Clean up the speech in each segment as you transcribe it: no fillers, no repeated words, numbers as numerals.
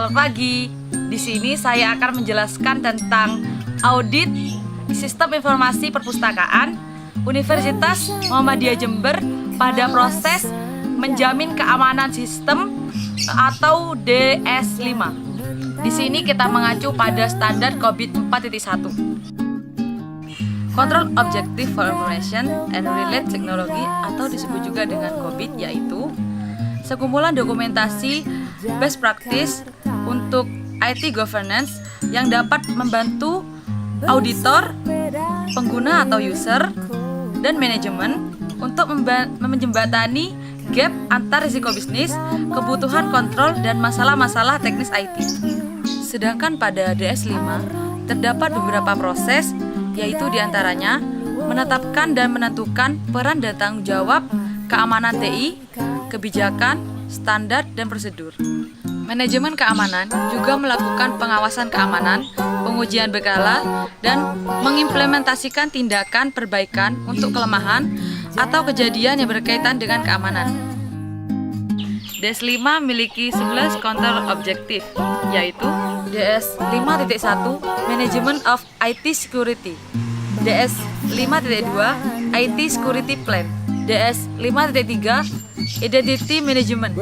Selamat pagi. Di sini saya akan menjelaskan tentang audit sistem informasi perpustakaan Universitas Muhammadiyah Jember pada proses menjamin keamanan sistem atau DS5. Di sini kita mengacu pada standar COVID 4.1. Control Objective for Information and Related Technology atau disebut juga dengan COVID, yaitu sekumpulan dokumentasi best practice untuk IT governance yang dapat membantu auditor, pengguna atau user, dan manajemen untuk menjembatani gap antar risiko bisnis, kebutuhan kontrol, dan masalah-masalah teknis IT. Sedangkan pada DS5 terdapat beberapa proses, yaitu diantaranya menetapkan dan menentukan peran dan tanggung jawab keamanan TI, kebijakan, standar, dan prosedur. Manajemen keamanan juga melakukan pengawasan keamanan, pengujian berkala, dan mengimplementasikan tindakan perbaikan untuk kelemahan atau kejadian yang berkaitan dengan keamanan. DS5 memiliki 11 control objektif, yaitu DS5.1 Management of IT Security, DS5.2 IT Security Plan, DS5.3 Identity Management,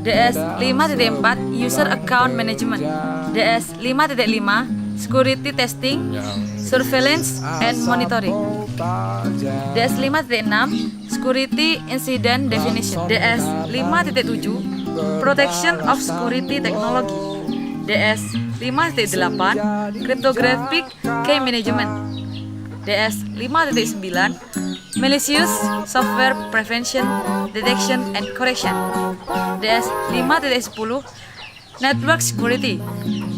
DS5.4 User Account Management, DS5.5 Security Testing, Surveillance and Monitoring, DS5.6 Security Incident Definition, DS5.7 Protection of Security Technology, DS5.8 Cryptographic Key Management, DS5.9 Malicious Software Prevention, Detection and Correction, DS5.10 Network Security,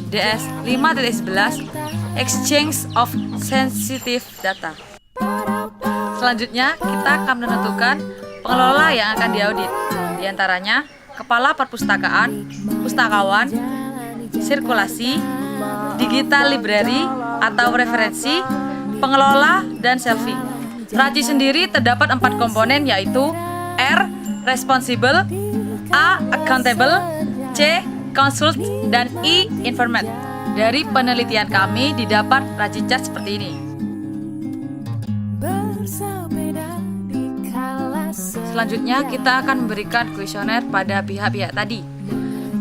DS5.11 Exchange of Sensitive Data. Selanjutnya, kita akan menentukan pengelola yang akan diaudit, di antaranya kepala perpustakaan, pustakawan, sirkulasi, digital library atau referensi, pengelola, dan selfie. RACI sendiri terdapat 4 komponen, yaitu R. Responsible, A. Accountable, C. Consult, dan I. Informant. Dari penelitian kami didapat RACI chart seperti ini. Selanjutnya kita akan memberikan kuesioner pada pihak-pihak tadi.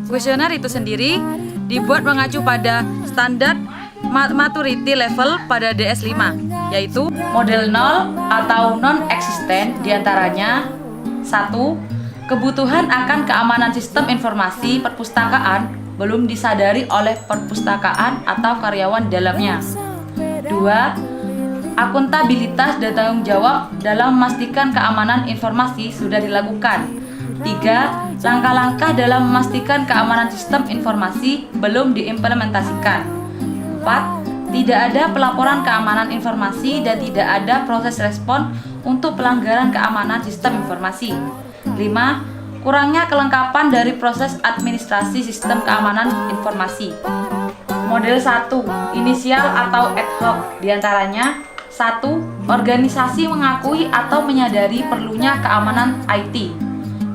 Kuesioner itu sendiri dibuat mengacu pada standar maturity level pada DS5, yaitu model 0 atau non-existent, diantaranya 1. Kebutuhan akan keamanan sistem informasi perpustakaan belum disadari oleh perpustakaan atau karyawan dalamnya. 2. Akuntabilitas dan tanggung jawab dalam memastikan keamanan informasi sudah dilakukan. 3. Langkah-langkah dalam memastikan keamanan sistem informasi belum diimplementasikan. 4. Tidak ada pelaporan keamanan informasi dan tidak ada proses respon untuk pelanggaran keamanan sistem informasi. 5. Kurangnya kelengkapan dari proses administrasi sistem keamanan informasi. Model 1. Inisial atau ad hoc, diantaranya 1. Organisasi mengakui atau menyadari perlunya keamanan IT.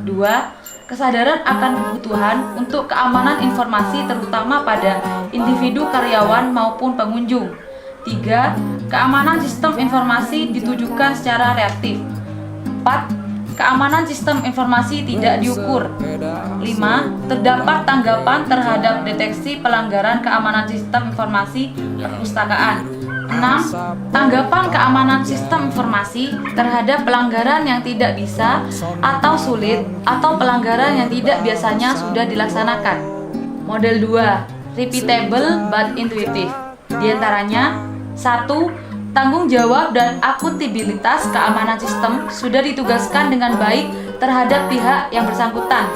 2. Kesadaran akan kebutuhan untuk keamanan informasi terutama pada individu karyawan maupun pengunjung. 3. Keamanan sistem informasi ditujukan secara reaktif. 4. Keamanan sistem informasi tidak diukur. 5. Terdapat tanggapan terhadap deteksi pelanggaran keamanan sistem informasi perpustakaan. 6. Tanggapan keamanan sistem informasi terhadap pelanggaran yang tidak bisa atau sulit atau pelanggaran yang tidak biasanya sudah dilaksanakan. Model 2. Repeatable but intuitive, diantaranya 1. Tanggung jawab dan akuntabilitas keamanan sistem sudah ditugaskan dengan baik terhadap pihak yang bersangkutan.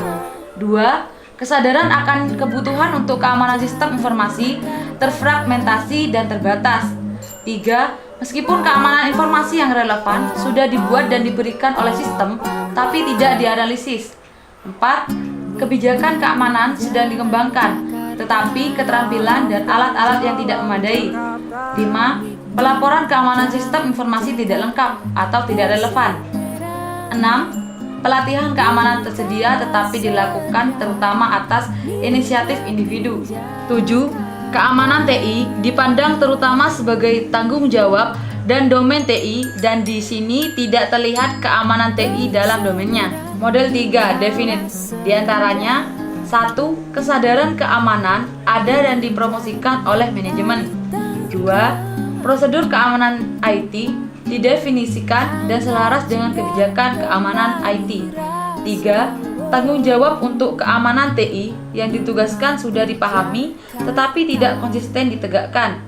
2. Kesadaran akan kebutuhan untuk keamanan sistem informasi terfragmentasi dan terbatas. 3. Meskipun keamanan informasi yang relevan sudah dibuat dan diberikan oleh sistem, tapi tidak dianalisis. 4. Kebijakan keamanan sedang dikembangkan, tetapi keterampilan dan alat-alat yang tidak memadai. 5. Pelaporan keamanan sistem informasi tidak lengkap atau tidak relevan. 6. pelatihan keamanan tersedia tetapi dilakukan terutama atas inisiatif individu. 7. Keamanan TI dipandang terutama sebagai tanggung jawab dan domain TI, dan di sini tidak terlihat keamanan TI dalam domainnya. Model 3 definite, diantaranya 1. Kesadaran keamanan ada dan dipromosikan oleh manajemen. 2. Prosedur keamanan IT didefinisikan dan selaras dengan kebijakan keamanan IT. 3. Tanggung jawab untuk keamanan TI yang ditugaskan sudah dipahami tetapi tidak konsisten ditegakkan.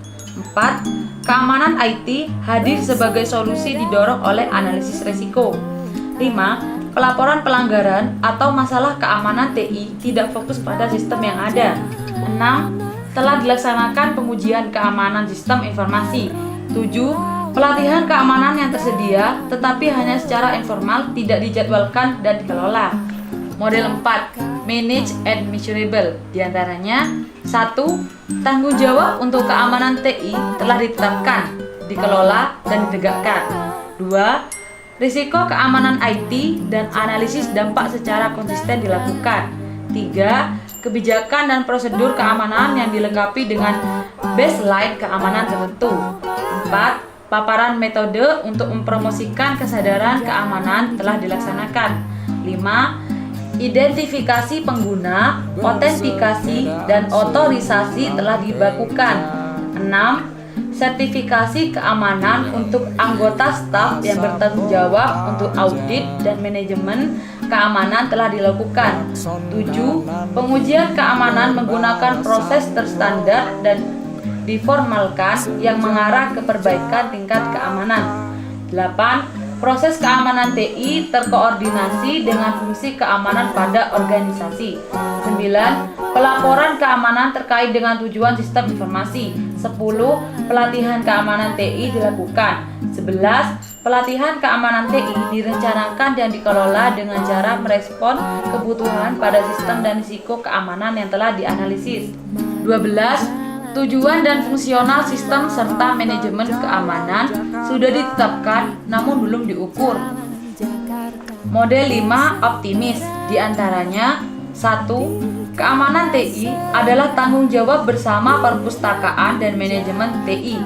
4. Keamanan IT hadir sebagai solusi didorong oleh analisis risiko. 5. Pelaporan pelanggaran atau masalah keamanan TI tidak fokus pada sistem yang ada. 6. Telah dilaksanakan pengujian keamanan sistem informasi. 7. Pelatihan keamanan yang tersedia tetapi hanya secara informal, tidak dijadwalkan dan dikelola. Model 4 manage and measurable, diantaranya 1. Tanggung jawab untuk keamanan TI telah ditetapkan, dikelola, dan ditegakkan. 2. Risiko keamanan IT dan analisis dampak secara konsisten dilakukan. 3. Kebijakan dan prosedur keamanan yang dilengkapi dengan baseline keamanan tertentu. 4. Paparan metode untuk mempromosikan kesadaran keamanan telah dilaksanakan. 5. Identifikasi pengguna, autentikasi, dan otorisasi telah dibakukan. 6. Sertifikasi keamanan untuk anggota staf yang bertanggung jawab untuk audit dan manajemen keamanan telah dilakukan. 7. Pengujian keamanan menggunakan proses terstandar dan diformalkan yang mengarah ke perbaikan tingkat keamanan. 8. Proses keamanan TI terkoordinasi dengan fungsi keamanan pada organisasi. 9. Pelaporan keamanan terkait dengan tujuan sistem informasi. 10. Pelatihan keamanan TI dilakukan. 11. Pelatihan keamanan TI direncanakan dan dikelola dengan cara merespon kebutuhan pada sistem dan risiko keamanan yang telah dianalisis. 12. Tujuan dan fungsional sistem serta manajemen keamanan sudah ditetapkan namun belum diukur. Model 5 optimis, diantaranya 1. Keamanan TI adalah tanggung jawab bersama perpustakaan dan manajemen TI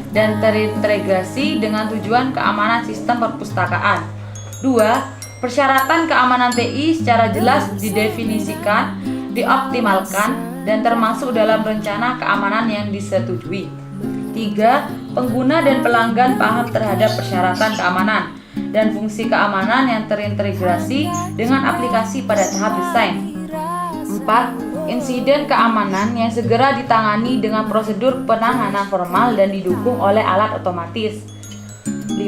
dan terintegrasi dengan tujuan keamanan sistem perpustakaan. 2. Persyaratan keamanan TI secara jelas didefinisikan, dioptimalkan, dan termasuk dalam rencana keamanan yang disetujui. 3. Pengguna dan pelanggan paham terhadap persyaratan keamanan dan fungsi keamanan yang terintegrasi dengan aplikasi pada tahap desain. 4. Insiden keamanan yang segera ditangani dengan prosedur penanganan formal dan didukung oleh alat otomatis. 5.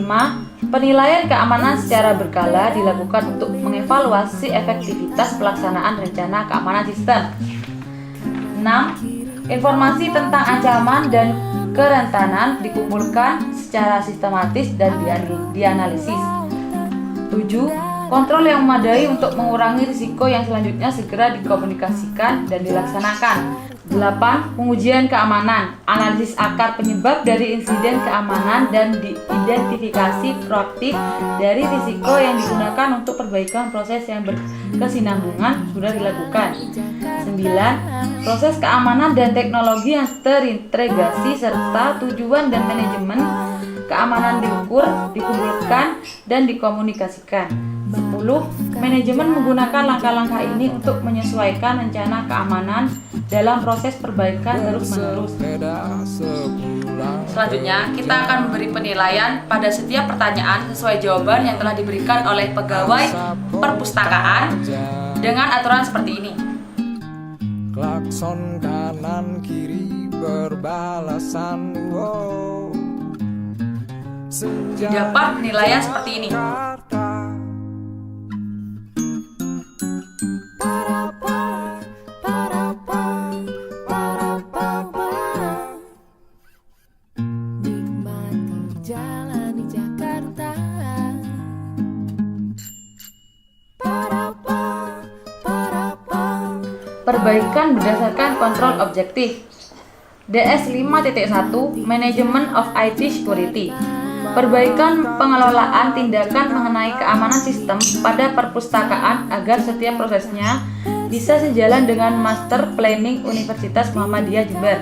Penilaian keamanan secara berkala dilakukan untuk mengevaluasi efektivitas pelaksanaan rencana keamanan sistem. 6. Informasi tentang ancaman dan kerentanan dikumpulkan secara sistematis dan dianalisis. 7. Kontrol yang memadai untuk mengurangi risiko yang selanjutnya segera dikomunikasikan dan dilaksanakan. 8. Pengujian keamanan, analisis akar penyebab dari insiden keamanan dan identifikasi proaktif dari risiko yang digunakan untuk perbaikan proses yang berkesinambungan sudah dilakukan. 9. Proses keamanan dan teknologi yang terintegrasi serta tujuan dan manajemen keamanan diukur, dikumpulkan, dan dikomunikasikan. 10. Manajemen menggunakan langkah-langkah ini untuk menyesuaikan rencana keamanan dalam proses perbaikan terus-menerus. Selanjutnya, kita akan memberi penilaian pada setiap pertanyaan sesuai jawaban yang telah diberikan oleh pegawai perpustakaan dengan aturan seperti ini. Klakson kanan kiri berbalasan, wow. Dapat penilaian seperti ini. Perbaikan berdasarkan kontrol objektif. DS 5.1 Management of IT Security. Perbaikan pengelolaan tindakan mengenai keamanan sistem pada perpustakaan agar setiap prosesnya bisa sejalan dengan Master Planning Universitas Muhammadiyah Jember.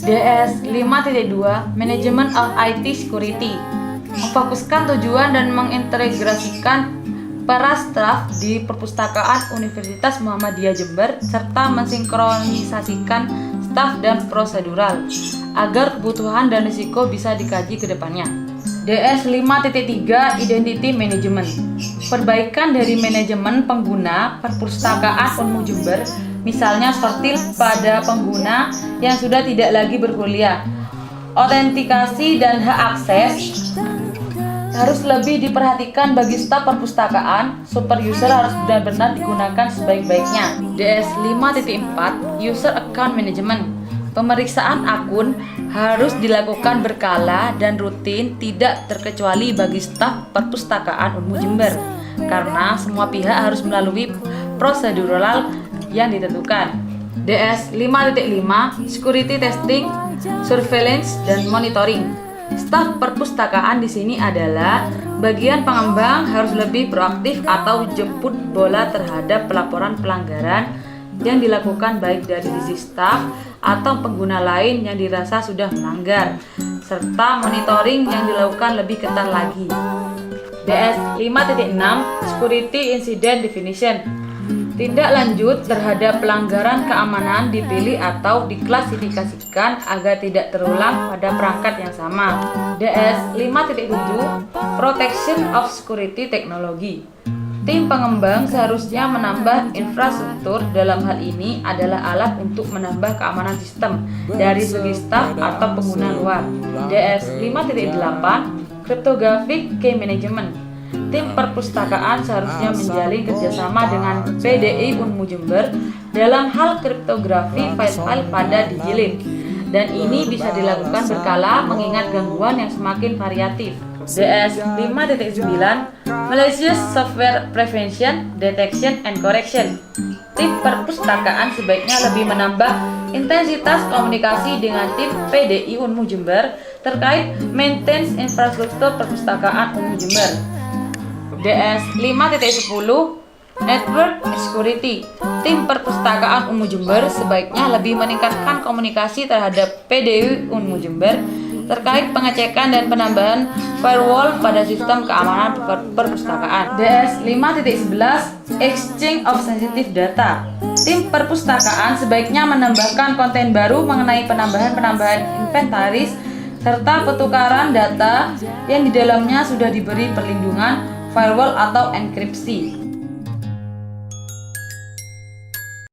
DS 5.2 Management of IT Security memfokuskan tujuan dan mengintegrasikan para staf di perpustakaan Universitas Muhammadiyah Jember serta mensinkronisasikan staf dan prosedural agar kebutuhan dan risiko bisa dikaji ke depannya. DS 5.3 Identity Management perbaikan dari manajemen pengguna perpustakaan Unmu Jember, misalnya seperti pada pengguna yang sudah tidak lagi berkuliah. Autentikasi dan hak akses harus lebih diperhatikan bagi staf perpustakaan. Super user harus benar-benar digunakan sebaik-baiknya. DS 5.4 User Account Management pemeriksaan akun harus dilakukan berkala dan rutin, tidak terkecuali bagi staf perpustakaan Unmu Jember, karena semua pihak harus melalui prosedural yang ditentukan. DS 5.5 Security Testing, Surveillance, dan Monitoring. Staf perpustakaan di sini adalah bagian pengembang harus lebih proaktif atau jemput bola terhadap pelaporan pelanggaran yang dilakukan baik dari sisi staf atau pengguna lain yang dirasa sudah melanggar, serta monitoring yang dilakukan lebih ketat lagi. DS 5.6 Security Incident Definition tindak lanjut terhadap pelanggaran keamanan dipilih atau diklasifikasikan agar tidak terulang pada perangkat yang sama. DS 5.7 Protection of Security Technology tim pengembang seharusnya menambah infrastruktur, dalam hal ini adalah alat untuk menambah keamanan sistem dari segi staf atau pengguna luar. DS 5.8 Cryptographic Key Management tim perpustakaan seharusnya menjalin kerjasama dengan PDI Unmu Jember dalam hal kriptografi file-file pada Digilink, dan ini bisa dilakukan berkala mengingat gangguan yang semakin variatif. DS 5.9 Malicious Software Prevention, Detection, and Correction tim perpustakaan sebaiknya lebih menambah intensitas komunikasi dengan tim PDI Unmu Jember terkait maintenance infrastruktur perpustakaan Unmu Jember. DS 5.10 Network Security tim perpustakaan Unmu Jember sebaiknya lebih meningkatkan komunikasi terhadap PDI Unmu Jember terkait pengecekan dan penambahan firewall pada sistem keamanan perpustakaan. DS 5.11 Exchange of Sensitive Data tim perpustakaan sebaiknya menambahkan konten baru mengenai penambahan inventaris serta pertukaran data yang di dalamnya sudah diberi perlindungan firewall atau enkripsi.